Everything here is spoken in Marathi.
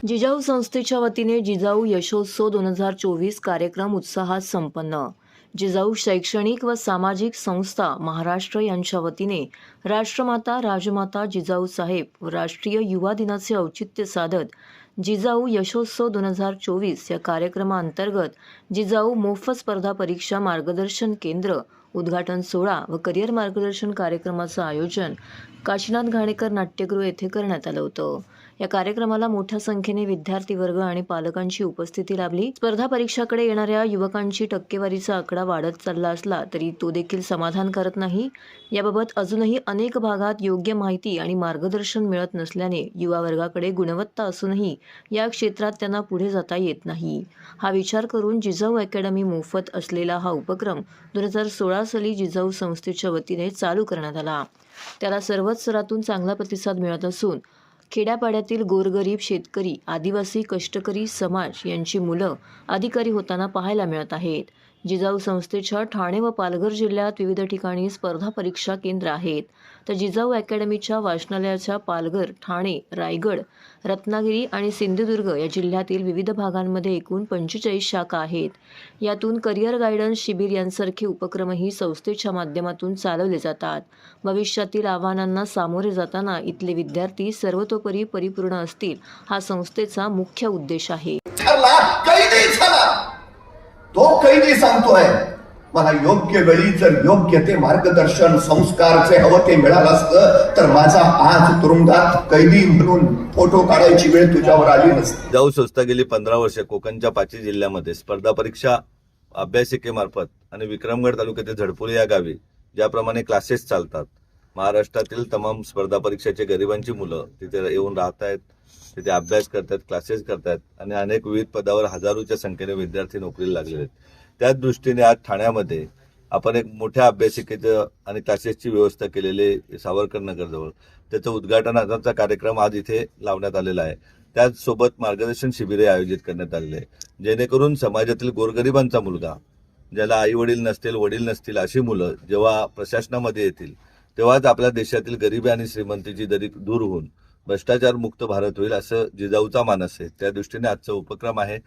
जिजाऊ संस्थेच्या वतीने जिजाऊ यशोत्सव 2024 कार्यक्रम उत्साहात संपन्न. जिजाऊ शैक्षणिक व सामाजिक संस्था महाराष्ट्र यांच्या वतीने राष्ट्रमाता राजमाता जिजाऊ साहेब व राष्ट्रीय युवा दिनाचे औचित्य साधत जिजाऊ यशोत्सव 2024 या कार्यक्रमाअंतर्गत जिजाऊ मोफत स्पर्धा परीक्षा मार्गदर्शन केंद्र उद्घाटन सोहळा व करिअर मार्गदर्शन कार्यक्रमाचं आयोजन काशीनाथ घाणेकर नाट्यगृह येथे करण्यात आलं होतं. या कार्यक्रमाला मोठ्या संख्येने विद्यार्थी वर्ग आणि पालकांची उपस्थिती लाभली. स्पर्धा परीक्षाकडे येणाऱ्या युवकांची टक्केवारीचा आकडा वाढत चालला असला तरी तो देखील समाधान करत नाही. याबाबत अजूनही अनेक भागात योग्य माहिती आणि मार्गदर्शन मिळत नसल्याने युवा वर्गाकडे गुणवत्ता असूनही या क्षेत्रात त्यांना पुढे जाता येत नाही. हा विचार करून जिजाऊ अकॅडमी मोफत असलेला हा उपक्रम 2016 साली जिजाऊ संस्थेच्या वतीने चालू करण्यात आला. त्याला सर्वच स्तरातून चांगला प्रतिसाद मिळत असून खेड्यापाड्यातील गोरगरीब शेतकरी, आदिवासी, कष्टकरी समाज यांची मुलं अधिकारी होताना पाहायला मिळत आहेत. जिजाऊ संस्थेच्या ठाणे व पालघर जिल्ह्यात विविध ठिकाणी स्पर्धा परीक्षा केंद्र आहेत, तर जिजाऊ अकॅडमीच्या वाचनालयाच्या पालघर, ठाणे, रायगड, रत्नागिरी आणि सिंधुदुर्ग या जिल्ह्यातील विविध भागांमध्ये एकूण 45 शाखा आहेत. यातून करिअर गायडन्स शिबिर यांसारखे उपक्रमही संस्थेच्या माध्यमातून चालवले जातात. भविष्यातील आव्हानांना सामोरे जाताना इथले विद्यार्थी सर्वतोपरी परिपूर्ण असतील, हा संस्थेचा मुख्य उद्देश आहे. तो कैदी सांगतोय मला योग्य वेळी जर योग्य ते मार्गदर्शन संस्कारचे हवं ते मिळालं असतं तर माझा आज तुरुंगात कैदी म्हणून फोटो काढायची वेळ तुझ्यावर आली नसती. जिजाऊ संस्था गेली 15 वर्ष कोकणच्या 5 जिल्ह्यामध्ये स्पर्धा परीक्षा अभ्यासिकेमार्फत आणि विक्रमगड तालुक्यातील झडपोली या गावी ज्याप्रमाणे क्लासेस चालतात, महाराष्ट्रातील तमाम स्पर्धा परीक्षेचे गरिबांची मुलं तिथे येऊन राहत आहेत, तिथे अभ्यास करतात, क्लासेस करतात आणि अनेक विविध पदावर हजारोच्या संख्येने विद्यार्थी नोकरीला लागलेले आहेत. त्याच दृष्टीने आज ठाण्यामध्ये आपण एक मोठ्या अभ्यासिकेचं आणि क्लासेसची व्यवस्था केलेली सावरकर नगरजवळ त्याचं उद्घाटनाचा कार्यक्रम आज इथे लावण्यात आलेला आहे. त्याचसोबत मार्गदर्शन शिबिरे आयोजित करण्यात आलेले आहे, जेणेकरून समाजातील गोरगरिबांचा मुलगा, ज्याला आई वडील नसतील, वडील नसतील, अशी मुलं जेव्हा प्रशासनामध्ये येतील तेव्हाच आपल्या देशातील गरिबी आणि श्रीमंतीची दरी दूर होऊन भ्रष्टाचार मुक्त भारत होईल, असं जिजाऊचा मानस आहे. त्या दृष्टीने आजचा उपक्रम आहे.